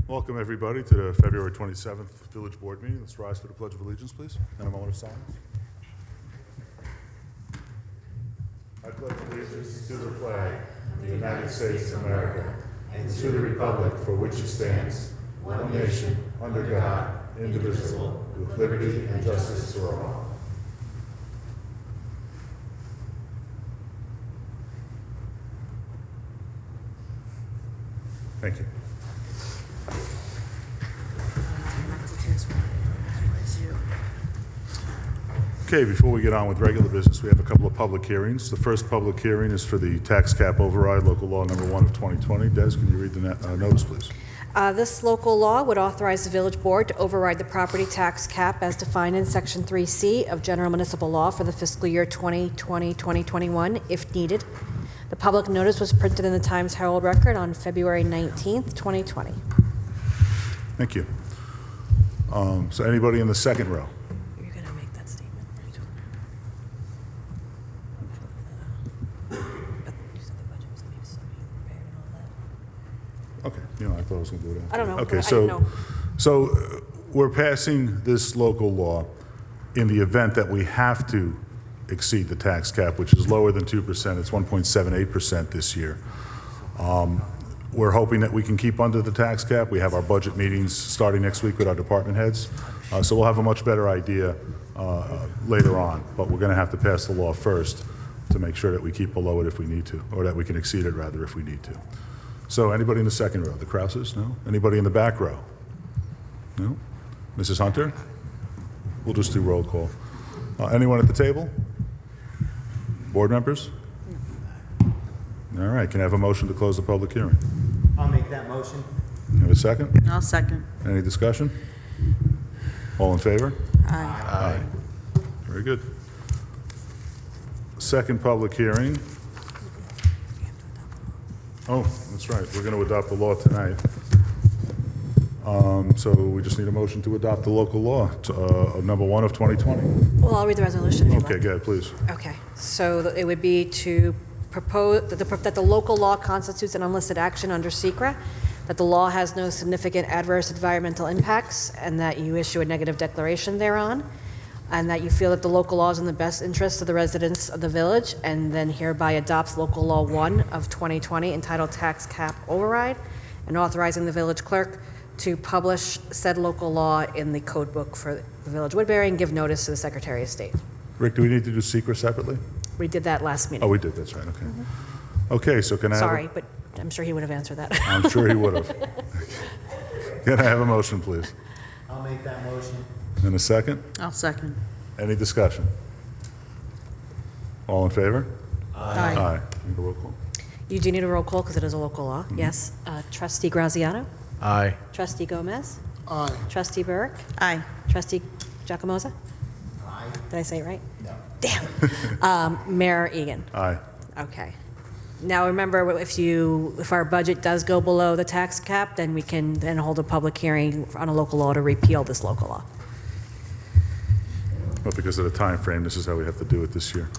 Welcome, everybody, to the February 27th Village Board meeting. Let's rise for the Pledge of Allegiance, please, and a moment of silence. I pledge allegiance to the flag of the United States of America and to the republic for which it stands, one nation, under God, indivisible, with liberty and justice for all. Thank you. Okay, before we get on with regular business, we have a couple of public hearings. The first public hearing is for the tax cap override, local law number 1 of 2020. Des, can you read the notice, please? This local law would authorize the village board to override the property tax cap as defined in Section 3C of General Municipal Law for the fiscal year 2020-2021, if needed. The public notice was printed in the Times Herald Record on February 19th, 2020. Thank you. So anybody in the second row? You're going to make that statement, right? You said the budget was going to be so prepared and all that. Okay, I thought I was going to do that. I don't know. Okay, I didn't know. so we're passing this local law in the event that we have to exceed the tax cap, which is lower than 2%. It's 1.78% this year. We're hoping that we can keep under the tax cap. We have our budget meetings starting next week with our department heads. So we'll have a much better idea later on, but we're going to have to pass the law first to make sure that we keep below it if we need to, or that we can exceed it rather if we need to. So anybody in the second row? The Krauses? No? Anybody in the back row? No? Mrs. Hunter? We'll just do roll call. Anyone at the table? Board members? All right, can I have a motion to close the public hearing? I'll make that motion. Have a second? I'll second. Any discussion? All in favor? Aye. Very good. Second public hearing. Oh, that's right, we're going to adopt the law tonight. So we just need a motion to adopt the local law, number 1 of 2020. Well, I'll read the resolution. If you'd Okay, like. go ahead, please. Okay, so it would be to propose that the local law constitutes an unlisted action under SECRA, that the law has no significant adverse environmental impacts, and that you issue a negative declaration thereon, and that you feel that the local law is in the best interest of the residents of the village, and then hereby adopts local law 1 of 2020 entitled Tax Cap Override, and authorizing the village clerk to publish said local law in the code book for the village of Woodbury and give notice to the Secretary of State. Rick, do we need to do secret separately? We did that last meeting. Oh, we did, that's right, okay. Okay, so can I have Sorry, but I'm sure he would have answered that. I'm sure he would have. Can I have a motion, please? I'll make that motion. In a second? I'll second. Any discussion? All in favor? Aye. Need a roll call? You do need a roll call because it is a local law. Yes. Trustee Graziano? Aye. Trustee Gomez? Aye. Trustee Burke? Aye. Trustee Giacomoza? Aye. Did I say it right? No. Damn. Mayor Egan? Aye. Okay. Now remember, if our budget does go below the tax cap, then we can then hold a public hearing on a local law to repeal this local law. Well, because of the time frame, this is how we have to do it this year.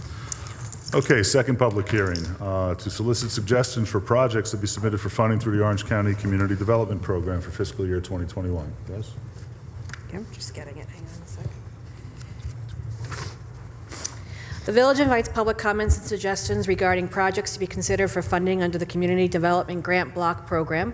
Okay, second public hearing, to solicit suggestions for projects to be submitted for funding through the Orange County Community Development Program for fiscal year 2021. Yes? I'm just getting it. Hang on a second. The village invites public comments and suggestions regarding projects to be considered for funding under the Community Development Grant Block Program.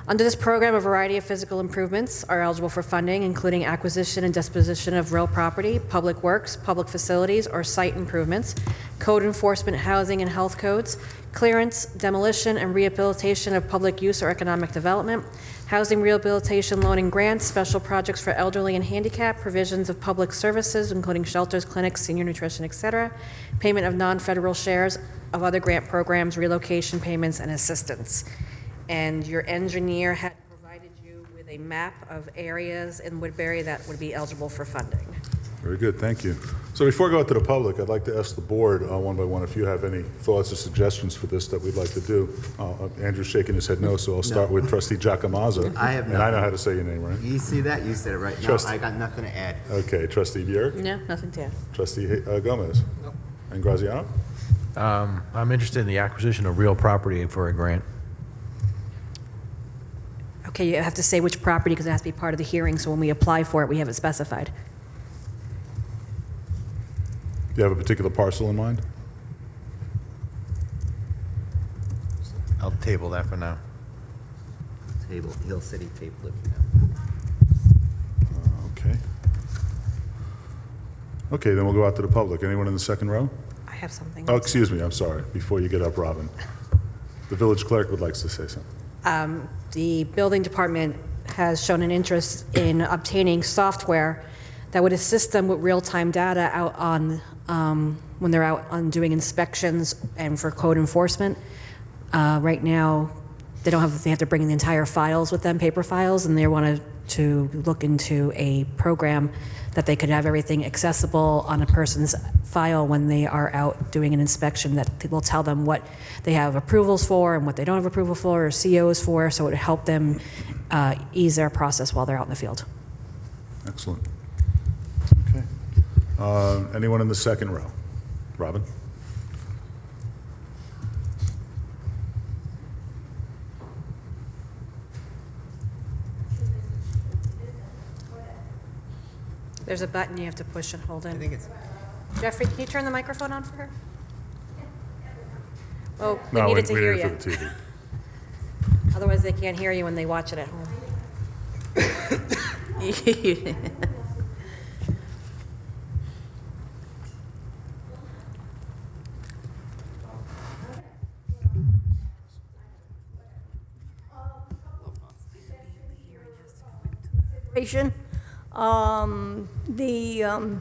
Under this program, a variety of physical improvements are eligible for funding, including acquisition and disposition of real property, public works, public facilities, or site improvements, code enforcement, housing and health codes, clearance, demolition, and rehabilitation of public use or economic development, housing rehabilitation loan and grants, special projects for elderly and handicapped, provisions of public services, including shelters, clinics, senior nutrition, etc., payment of non-federal shares of other grant programs, relocation payments, and assistance. And your engineer had provided you with a map of areas in Woodbury that would be eligible for funding. Very good, thank you. So before I go out to the public, I'd like to ask the board one by one if you have any thoughts or suggestions for this that we'd like to do. Andrew's shaking his head no, so I'll start with Trustee Giacomoza. I have And I know how to say your name, right? You see that? You said it right. No, Trust- I got nothing to add. Okay, Trustee Bjork, No, nothing to add. Trustee Gomez. And Graziano? I'm interested in the acquisition of real property for a grant. Okay, you have to say which property because it has to be part of the hearing, so when we apply for it, we have it specified. Do you have a particular parcel in mind? I'll table that for now. Table, Hill City table it. Okay. Okay, then we'll go out to the public. Anyone in the second row? I have something. Oh, excuse me, I'm sorry. Before you get up, Robin. The village clerk would like to say something. The building department has shown an interest in obtaining software that would assist them with real-time data out on, when they're out on doing inspections and for code enforcement. Right now, they have to bring in the entire files with them, paper files, and they wanted to look into a program that they could have everything accessible on a person's file when they are out doing an inspection that will tell them what they have approvals for and what they don't have approval for or COs for, so it would help them ease their process while they're out in the field. Excellent. Okay. Anyone in the second row? Robin? There's a button you have to push and hold I in. think it's, Jeffrey, can you turn the microphone on for her? Oh, we No, needed to we hear need it you. for the TV. Otherwise, they can't hear you when they watch it at home. The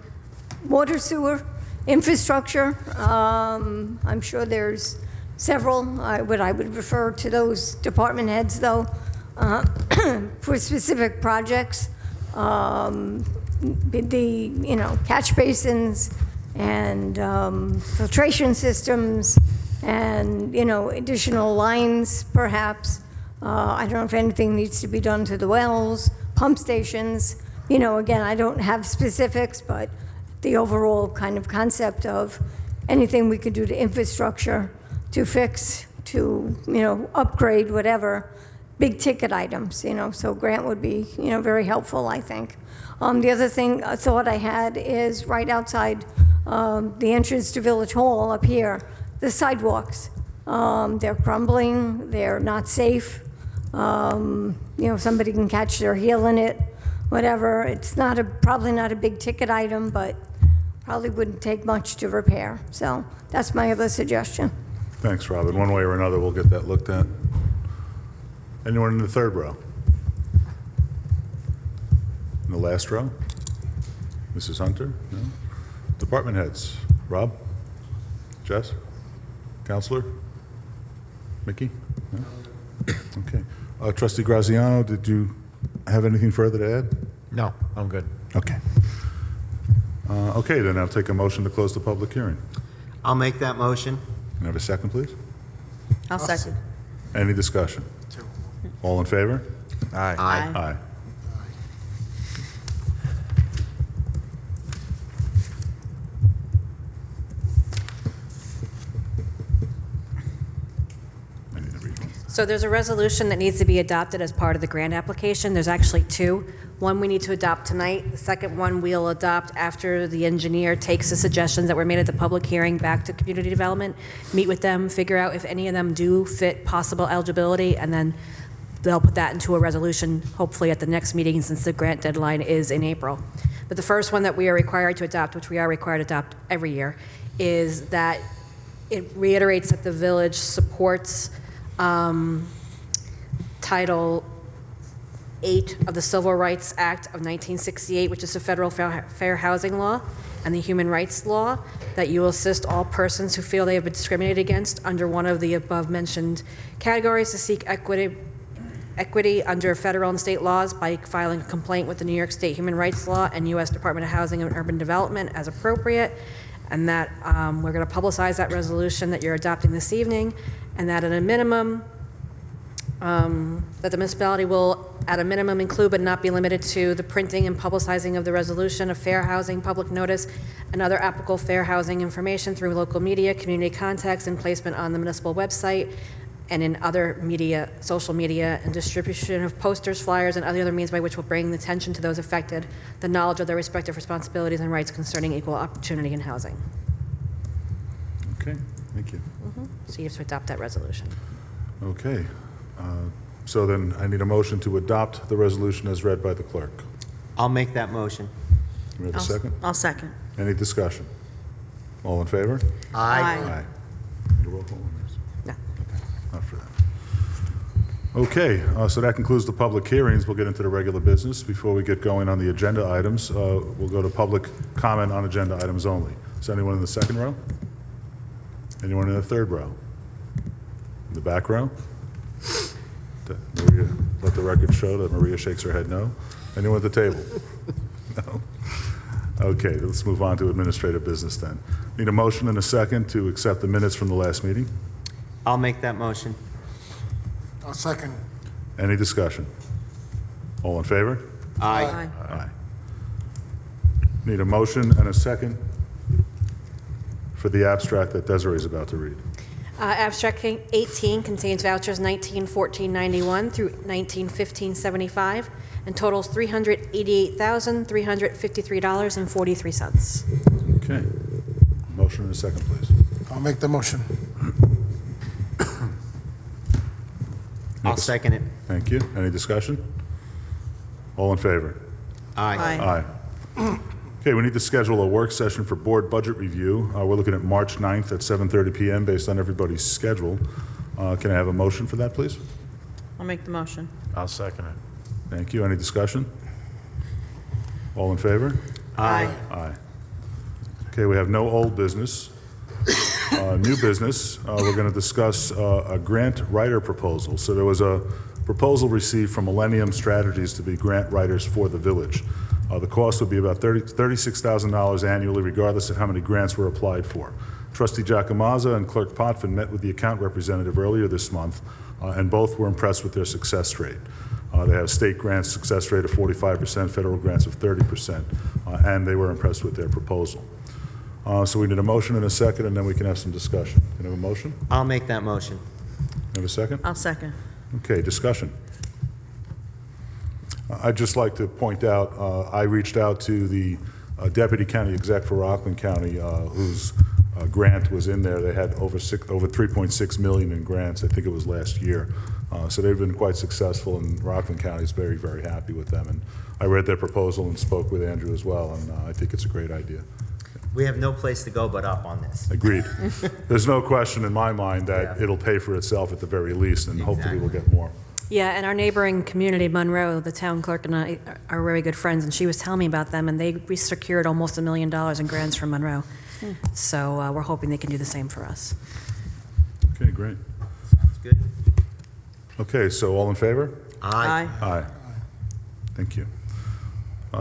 water sewer infrastructure, I'm sure there's several. What I would refer to those department heads, though, for specific projects. Catch basins and filtration systems and, additional lines, perhaps. I don't know if anything needs to be done to the wells, pump stations. Again, I don't have specifics, but the overall kind of concept of anything we could do to infrastructure, to fix, to, upgrade, whatever, big ticket items, so grant would be, very helpful, I think. The other thought I had is right outside the entrance to Village Hall up here, the sidewalks. They're crumbling, they're not safe. Somebody can catch their heel in it, whatever. It's probably not a big ticket item, but probably wouldn't take much to repair. So that's my other suggestion. Thanks, Robin. One way or another, we'll get that looked at. Anyone in the third row? In the last row? Mrs. Hunter? No? Department heads? Rob? Jess? Counselor? Mickey? No? Okay. Trustee Graziano, did you have anything further to add? No, I'm good. Okay. Okay, then I'll take a motion to close the public hearing. I'll make that motion. Can I have a second, please? I'll second. Any discussion? All in favor? Aye. Aye. I need to read one. So there's a resolution that needs to be adopted as part of the grant application. There's actually two. One we need to adopt tonight. The second one we'll adopt after the engineer takes the suggestions that were made at the public hearing back to community development, meet with them, figure out if any of them do fit possible eligibility, and then they'll put that into a resolution, hopefully at the next meeting, since the grant deadline is in April. But the first one that we are required to adopt, which we are required to adopt every year, is that it reiterates that the village supports Title 8 of the Civil Rights Act of 1968, which is the federal fair housing law, and the human rights law, that you will assist all persons who feel they have been discriminated against under one of the above-mentioned categories to seek equity under federal and state laws by filing a complaint with the New York State Human Rights Law and U.S. Department of Housing and Urban Development as appropriate, and that we're going to publicize that resolution that you're adopting this evening, and that at a minimum, that the municipality will, at a minimum, include but not be limited to the printing and publicizing of the resolution of fair housing public notice and other applicable fair housing information through local media, community contacts, and placement on the municipal website, and in other media, social media, and distribution of posters, flyers, and other means by which will bring attention to those affected, the knowledge of their respective responsibilities and rights concerning equal opportunity in housing. Okay, thank you. So you have to adopt that resolution. Okay. So then I need a motion to adopt the resolution as read by the clerk. I'll make that motion. Do we have a second? I'll second. Any discussion? All in favor? Aye. Need a roll call on this? No. Not for that. Okay, so that concludes the public hearings. We'll get into the regular business. Before we get going on the agenda items, we'll go to public comment on agenda items only. Is anyone in the second row? Anyone in the third row? In the back row? Maria, let the record show that Maria shakes her head no. Anyone at the table? No? Okay, let's move on to administrative business then. Need a motion and a second to accept the minutes from the last meeting? I'll make that motion. I'll second. Any discussion? All in favor? Aye. Aye. Need a motion and a second for the abstract that Desiree is about to read. Abstract 18 contains vouchers 1914.91 through 1915.75 and totals $388,353.43. Okay. Motion and a second, please. I'll make the motion. I'll second it. Thank you. Any discussion? All in favor? Aye. Aye. Okay, we need to schedule a work session for board budget review. We're looking at March 9th at 7:30 PM based on everybody's schedule. Can I have a motion for that, please? I'll make the motion. I'll second it. Thank you. Any discussion? All in favor? Aye. Aye. Okay, we have no old business. New business, we're going to discuss a grant writer proposal. So there was a proposal received from Millennium Strategies to be grant writers for the village. The cost would be about $36,000 annually, regardless of how many grants were applied for. Trustee Giacomazza and Clerk Potvin met with the account representative earlier this month, and both were impressed with their success rate. They have state grants success rate of 45%, federal grants of 30%, and they were impressed with their proposal. So we need a motion and a second, and then we can have some discussion. Can I have a motion? I'll make that motion. Have a second? I'll second. Okay, discussion. I'd just like to point out, I reached out to the Deputy County Exec for Rockland County, whose grant was in there. They had over 3.6 million in grants. I think it was last year. So they've been quite successful, and Rockland County is very, very happy with them. And I read their proposal and spoke with Andrew as well, and I think it's a great idea. We have no place to go but up on this. Agreed. There's no question in my mind that Yeah. it'll pay for itself at the very least, and hopefully we'll get more. Yeah, and our neighboring community, Monroe, the town clerk and I are very good friends, and she was telling me about them, and we secured almost $1 million in grants from Monroe. So we're hoping they can do the same for us. Okay, great. Sounds good. Okay, so all in favor? Aye. Aye. Thank you.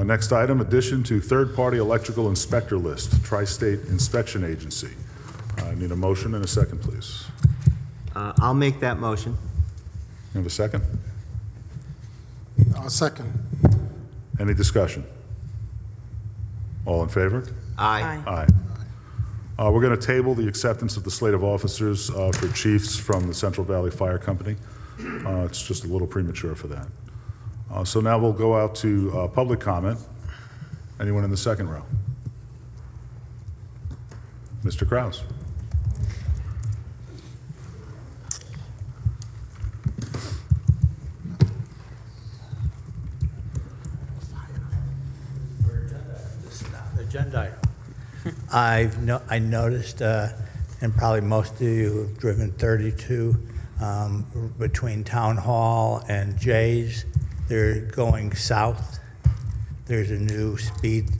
Next item, addition to third-party electrical inspector list, Tri-State Inspection Agency. I need a motion and a second, please. I'll make that motion. You have a second? I'll second. Any discussion? All in favor? Aye. Aye. We're going to table the acceptance of the slate of officers for chiefs from the Central Valley Fire Company. It's just a little premature for that. So now we'll go out to public comment. Anyone in the second row? Mr. Kraus. Agenda item. I noticed, and probably most of you have driven 32 between Town Hall and Jay's. They're going south. There's a new speed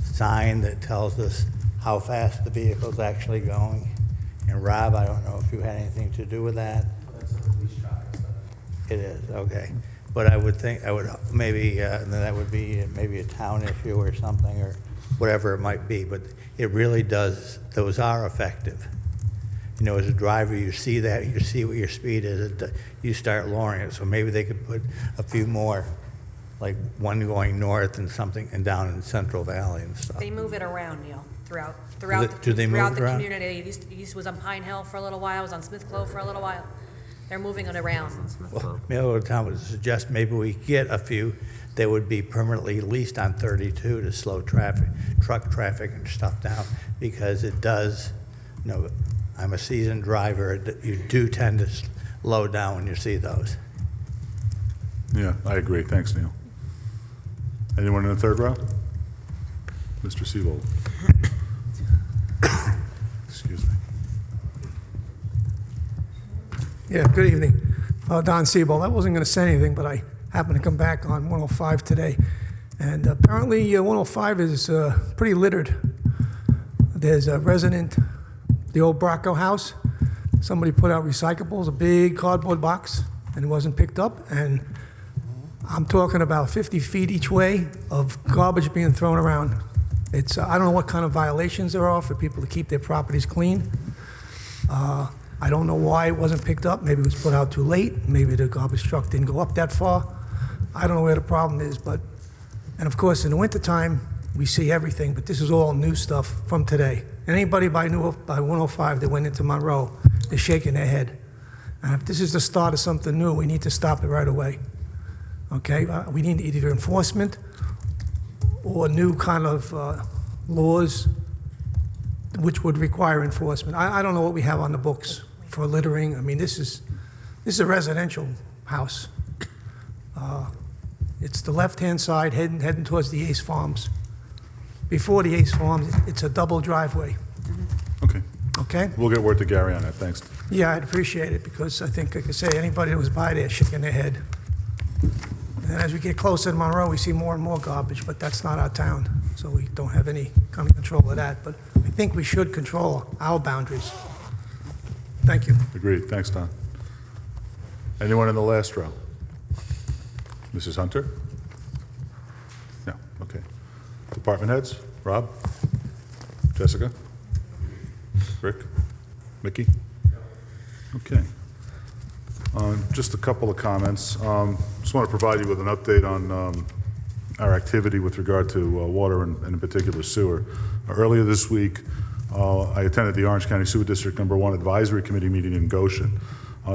sign that tells us how fast the vehicle's actually going. And Rob, I don't know if you had anything to do with that. It is, okay. But I would think, maybe, that would be maybe a town issue or something, or whatever it might be, but it really does, those are effective. You know, as a driver, you see that, you see what your speed is, you start lowering it, so maybe they could put a few more like one going north and something, and down in Central Valley and stuff. They move it around, Neil, throughout Do they move throughout it the around? community. It used was on Pine Hill for a little while, it was on Smith Clove for a little while. They're moving it around. Well, Mayor Town would suggest maybe we get a few that would be permanently leased on 32 to slow traffic, truck traffic and stuff down, because it does, you know, I'm a seasoned driver, you do tend to slow down when you see those. Yeah, I agree. Thanks, Neil. Anyone in the third row? Mr. Seabold. Excuse me. Yeah, good evening. Don Siebel. I wasn't going to say anything, but I happened to come back on 105 today. And apparently 105 is pretty littered. There's a resident, the old Bracco house. Somebody put out recyclables, a big cardboard box, and it wasn't picked up. And I'm talking about 50 feet each way of garbage being thrown around. It's, I don't know what kind of violations there are for people to keep their properties clean. I don't know why it wasn't picked up. Maybe it was put out too late. Maybe the garbage truck didn't go up that far. I don't know where the problem is, but, and of course, in the wintertime, we see everything, but this is all new stuff from today. Anybody by 105 that went into Monroe is shaking their head. And if this is the start of something new, we need to stop it right away. Okay? We need either enforcement or new kind of laws which would require enforcement. I don't know what we have on the books for littering. I mean, this is a residential house. It's the left-hand side heading towards the Ace Farms. Before the Ace Farms, it's a double driveway, Okay. okay? We'll get word to Gary on that. Thanks. Yeah, I'd appreciate it, because I think, like I say, anybody that was by there shaking their head. And as we get closer to Monroe, we see more and more garbage, but that's not our town, so we don't have any kind of control of that. But I think we should control our boundaries. Thank you. Agreed. Thanks, Don. Anyone in the last row? Mrs. Hunter? No. Okay. Department heads? Rob? Jessica? Rick? Mickey? Okay. Just a couple of comments. Just want to provide you with an update on our activity with regard to water and in particular sewer. Earlier this week, I attended the Orange County Sewer District #1 Advisory Committee meeting in Goshen.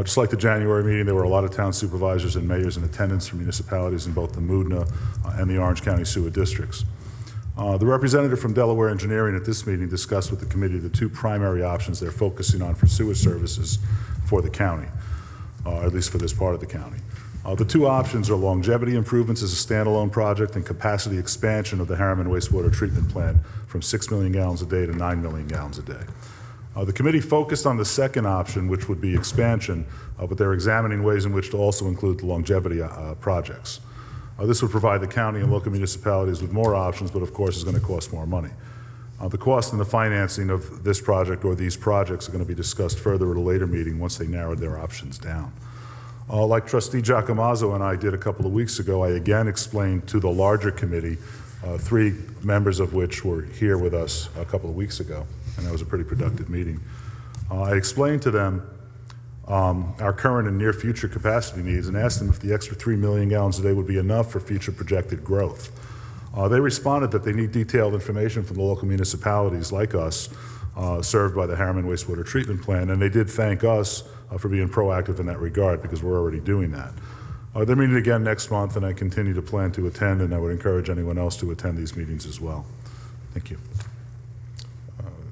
Just like the January meeting, there were a lot of town supervisors and mayors in attendance from municipalities in both the Moodna and the Orange County Sewer Districts. The representative from Delaware Engineering at this meeting discussed with the committee the two primary options they're focusing on for sewer services for the county, at least for this part of the county. The two options are longevity improvements as a standalone project and capacity expansion of the Harriman wastewater treatment plant from 6 million gallons a day to 9 million gallons a day. The committee focused on the second option, which would be expansion, but they're examining ways in which to also include the longevity projects. This would provide the county and local municipalities with more options, but of course is going to cost more money. The cost and the financing of this project or these projects are going to be discussed further at a later meeting once they narrowed their options down. Like Trustee Giacomazzo and I did a couple of weeks ago, I again explained to the larger committee, 3 members of which were here with us a couple of weeks ago, and that was a pretty productive meeting. I explained to them our current and near future capacity needs and asked them if the extra 3 million gallons a day would be enough for future projected growth. They responded that they need detailed information from the local municipalities like us served by the Harriman wastewater treatment plant, and they did thank us for being proactive in that regard because we're already doing that. They're meeting again next month, and I continue to plan to attend, and I would encourage anyone else to attend these meetings as well. Thank you.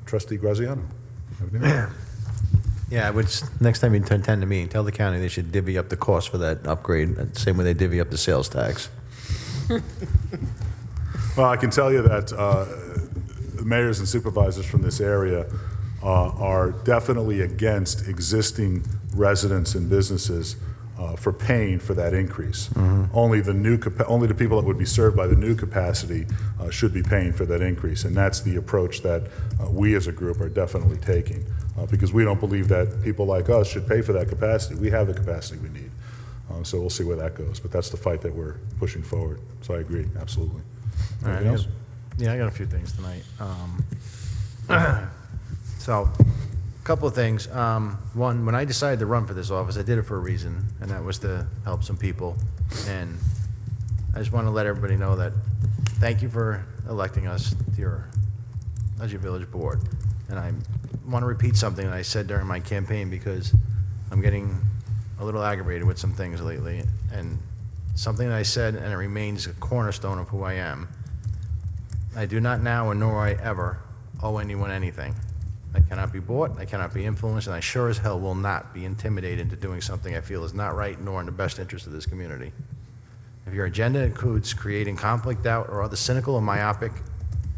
Trustee Graziano. have anything? Yeah, I would, next time you attend the meeting, tell the county they should divvy up the cost for that upgrade, the same way they divvy up the sales tax. Well, I can tell you that mayors and supervisors from this area are definitely against existing residents and businesses for paying for that increase. Mm-hmm. Only the people that would be served by the new capacity should be paying for that increase, and that's the approach that we as a group are definitely taking, because we don't believe that people like us should pay for that capacity. We have the capacity we need, so we'll see where that goes. But that's the fight that we're pushing forward. So I agree, absolutely. All right, Anything else? Yeah, I got a few things tonight. So, a couple of things. One, when I decided to run for this office, I did it for a reason, and that was to help some people. And I just want to let everybody know that, thank you for electing us to as your village board. And I want to repeat something that I said during my campaign, because I'm getting a little aggravated with some things lately. And something that I said, and it remains a cornerstone of who I am. I do not now, and nor I ever, owe anyone anything. I cannot be bought, I cannot be influenced, and I sure as hell will not be intimidated into doing something I feel is not right, nor in the best interest of this community. If your agenda includes creating conflict, doubt, or other cynical or myopic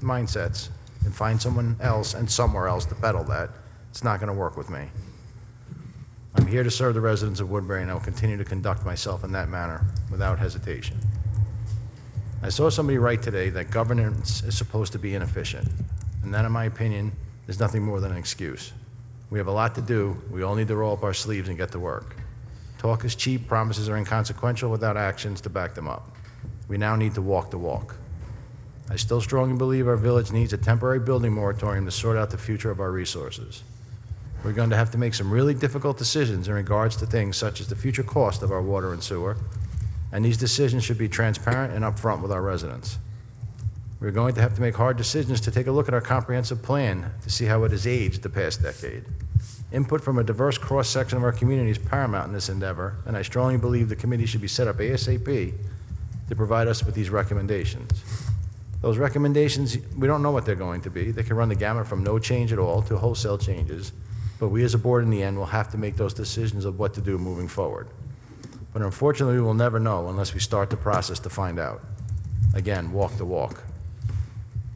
mindsets, then find someone else and somewhere else to peddle that. It's not going to work with me. I'm here to serve the residents of Woodbury, and I will continue to conduct myself in that manner without hesitation. I saw somebody write today that governance is supposed to be inefficient, and that, in my opinion, is nothing more than an excuse. We have a lot to do. We all need to roll up our sleeves and get to work. Talk is cheap, promises are inconsequential without actions to back them up. We now need to walk the walk. I still strongly believe our village needs a temporary building moratorium to sort out the future of our resources. We're going to have to make some really difficult decisions in regards to things such as the future cost of our water and sewer, and these decisions should be transparent and upfront with our residents. We're going to have to make hard decisions to take a look at our comprehensive plan to see how it has aged the past decade. Input from a diverse cross-section of our community is paramount in this endeavor, and I strongly believe the committee should be set up ASAP to provide us with these recommendations. Those recommendations, we don't know what they're going to be. They can run the gamut from no change at all to wholesale changes, but we as a board in the end will have to make those decisions of what to do moving forward. But unfortunately, we will never know unless we start the process to find out. Again, walk the walk.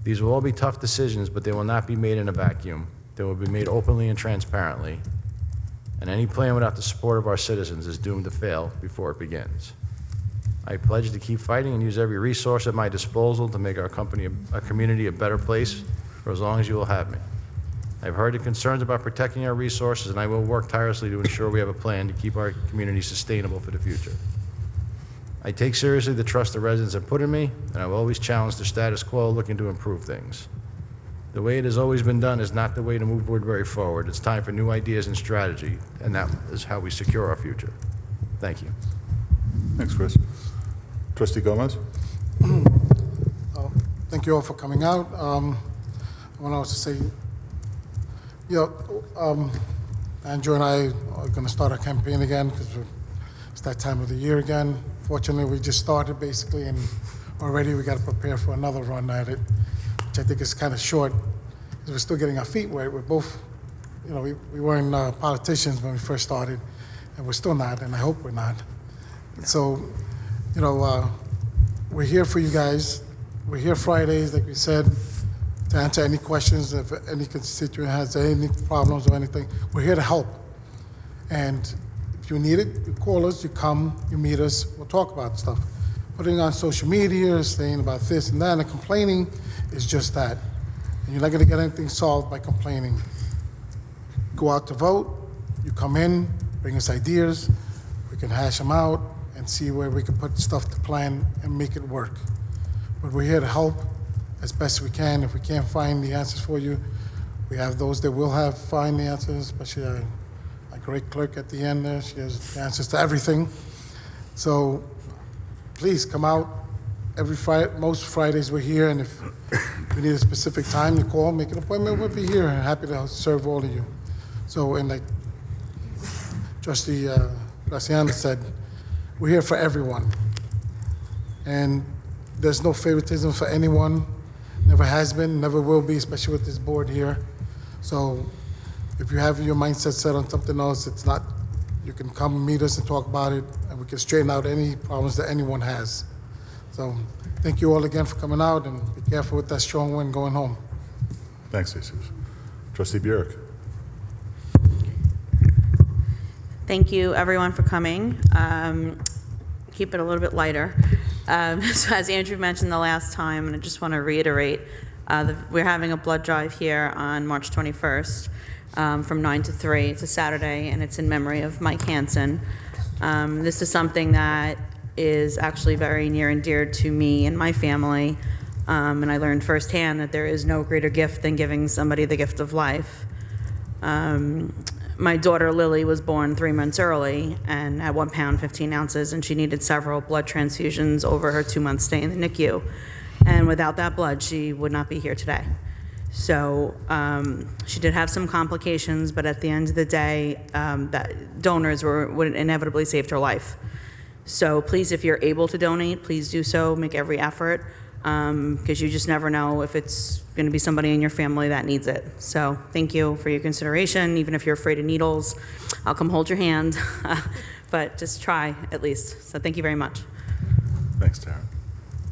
These will all be tough decisions, but they will not be made in a vacuum. They will be made openly and transparently. And any plan without the support of our citizens is doomed to fail before it begins. I pledge to keep fighting and use every resource at my disposal to make our community a better place for as long as you will have me. I've heard the concerns about protecting our resources, and I will work tirelessly to ensure we have a plan to keep our community sustainable for the future. I take seriously the trust the residents have put in me, and I will always challenge the status quo, looking to improve things. The way it has always been done is not the way to move Woodbury forward. It's time for new ideas and strategy, and that is how we secure our future. Thank you. Thanks, Chris. Trustee Gomez? Thank you all for coming out. I want to also say, Andrew and I are going to start our campaign again because it's that time of the year again. Fortunately, we just started basically, and already we got to prepare for another run at it, which I think is kind of short because we're still getting our feet wet. We're both, we weren't politicians when we first started, and we're still not, and I hope we're not. So, we're here for you guys. We're here Fridays, like we said, to answer any questions. If any constituent has any problems or anything, we're here to help. And if you need it, you call us, you come, you meet us, we'll talk about stuff. Putting on social media, saying about this and that, and complaining is just that. And you're not going to get anything solved by complaining. Go out to vote, you come in, bring us ideas, we can hash them out and see where we can put stuff to plan and make it work. But we're here to help as best we can. If we can't find the answers for you, we have those that will find the answers, especially our great clerk at the end there. She has the answers to everything. So please come out every Friday. Most Fridays we're here, and if we need a specific time, you call, make an appointment, we'll be here and happy to serve all of you. So, and like Trustee Graciano said, we're here for everyone. And there's no favoritism for anyone. Never has been, never will be, especially with this board here. So if you have your mindset set on something else, it's not, you can come meet us and talk about it, and we can straighten out any problems that anyone has. So thank you all again for coming out, and be careful with that strong wind going home. Thanks, Jesus. Trustee Burek? Thank you, everyone, for coming. Keep it a little bit lighter. So as Andrew mentioned the last time, and I just want to reiterate, we're having a blood drive here on March 21st from 9 to 3. It's a Saturday, and it's in memory of Mike Hansen. This is something that is actually very near and dear to me and my family, and I learned firsthand that there is no greater gift than giving somebody the gift of life. my daughter Lily was born 3 months early and at 1 pound 15 ounces, and she needed several blood transfusions over her 2-month stay in the NICU. And without that blood, she would not be here today. So she did have some complications, but at the end of the day, that donors would inevitably saved her life. So please, if you're able to donate, please do so. Make every effort, because you just never know if it's going to be somebody in your family that needs it. So thank you for your consideration. Even if you're afraid of needles, I'll come hold your hand, but just try at least. So thank you very much. Thanks, Tara.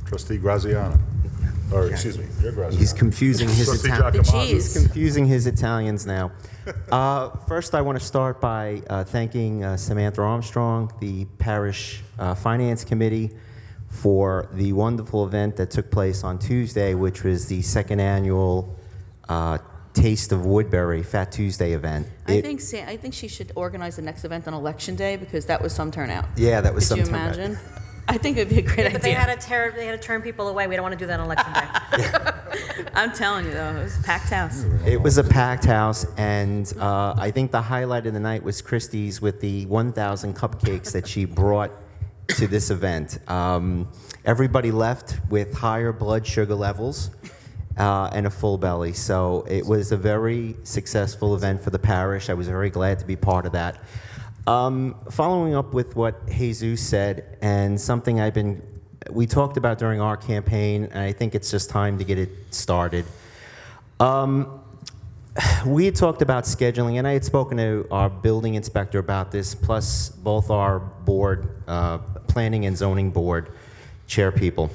Trustee Graziano. Or, excuse me, you're Graziano. He's confusing his Trustee Italian. The Giacomazzi. cheese. Confusing his Italians now. First, I want to start by thanking Samantha Armstrong, the Parish Finance Committee, for the wonderful event that took place on Tuesday, which was the second annual Taste of Woodbury Fat Tuesday event. I think she should organize the next event on Election Day, because that was some turnout. Yeah, that was Could you some turnout. imagine? I think it would be a great But they idea. had to turn people away. We don't want to do that on election day. I'm telling you, though, it was a packed house. It was a packed house, and I think the highlight of the night was Christie's with the 1,000 cupcakes that she brought to this event. Everybody left with higher blood sugar levels and a full belly. So it was a very successful event for the parish. I was very glad to be part of that. Following up with what Jesus said, and something we talked about during our campaign, and I think it's just time to get it started. We had talked about scheduling, and I had spoken to our building inspector about this, plus both our board, planning and zoning board chair people.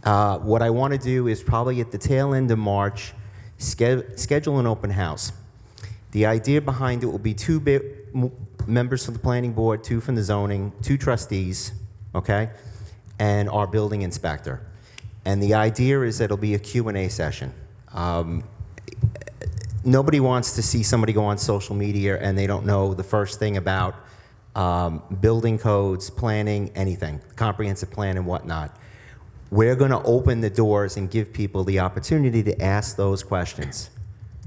What I want to do is probably at the tail end of March, schedule an open house. The idea behind it will be two members from the planning board, 2 from the zoning, 2 trustees, okay, and our building inspector. And the idea is that it'll be a Q&A session. Nobody wants to see somebody go on social media and they don't know the first thing about building codes, planning, anything, comprehensive plan and whatnot. We're going to open the doors and give people the opportunity to ask those questions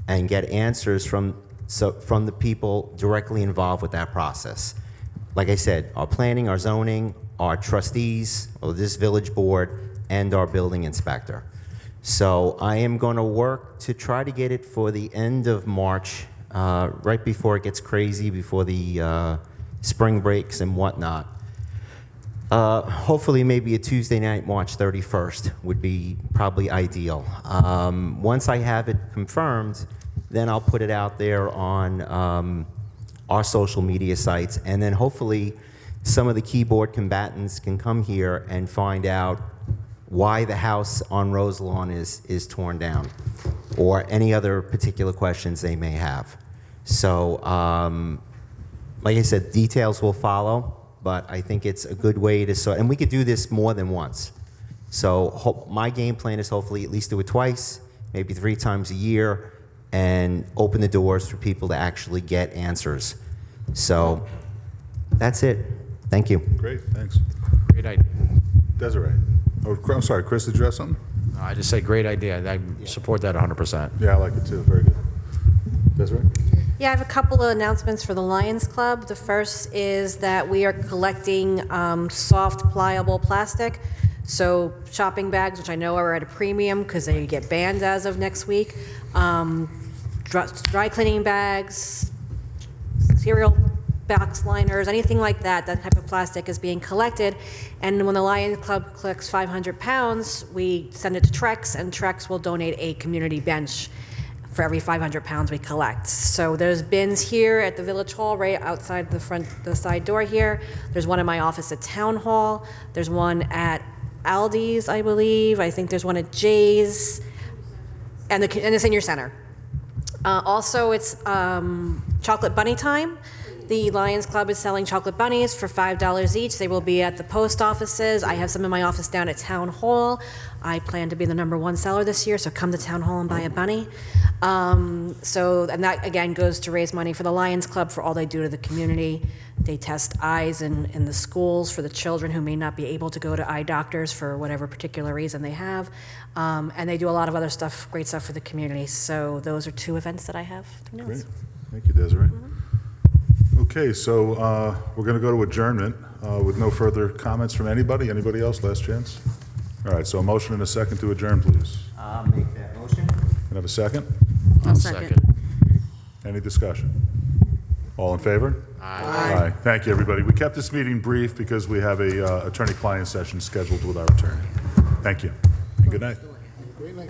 and get answers from the people directly involved with that process. Like I said, our planning, our zoning, our trustees, or this village board, and our building inspector. So I am going to work to try to get it for the end of March, right before it gets crazy, before the spring breaks and whatnot. Hopefully maybe a Tuesday night, March 31st, would be probably ideal. Once I have it confirmed, then I'll put it out there on our social media sites, and then hopefully some of the keyboard combatants can come here and find out why the house on Roselawn is torn down, or any other particular questions they may have. So, like I said, details will follow, but I think it's a good way to sort, and we could do this more than once. So my game plan is hopefully at least do it twice, maybe 3 times a year, and open the doors for people to actually get answers. So that's it. Thank you. Great, thanks. Great idea. Desiree. Oh, I'm sorry, Chris, did you have something? No, I just say great idea. I support that 100%. Yeah, I like it too. Very good. Desiree? Yeah, I have a couple of announcements for the Lions Club. The first is that we are collecting soft, pliable plastic. So shopping bags, which I know are at a premium because they get banned as of next week. Dry cleaning bags, cereal box liners, anything like that, that type of plastic is being collected. And when the Lions Club collects 500 pounds, we send it to Trex, and Trex will donate a community bench for every 500 pounds we collect. So there's bins here at the Village Hall, right outside the side door here. There's one in my office at Town Hall. There's one at Aldi's, I believe. I think there's one at Jay's, and the senior center. Also, it's chocolate bunny time. The Lions Club is selling chocolate bunnies for $5 each. They will be at the post offices. I have some in my office down at Town Hall. I plan to be the #1 seller this year, so come to Town Hall and buy a bunny. And that, again, goes to raise money for the Lions Club for all they do to the community. They test eyes in the schools for the children who may not be able to go to eye doctors for whatever particular reason they have. And they do a lot of other stuff, great stuff for the community. So those are 2 events that I have to announce. Great. Thank you, Desiree. Okay, so we're going to go to adjournment with no further comments from anybody. Anybody else? Last chance? All right, so a motion and a second to adjourn, please. I'll make that motion. Can I have a second? I'll second. Any discussion? All in favor? Aye. Thank you, everybody. We kept this meeting brief because we have a attorney-client session scheduled with our attorney. Thank you, and good night. Great night.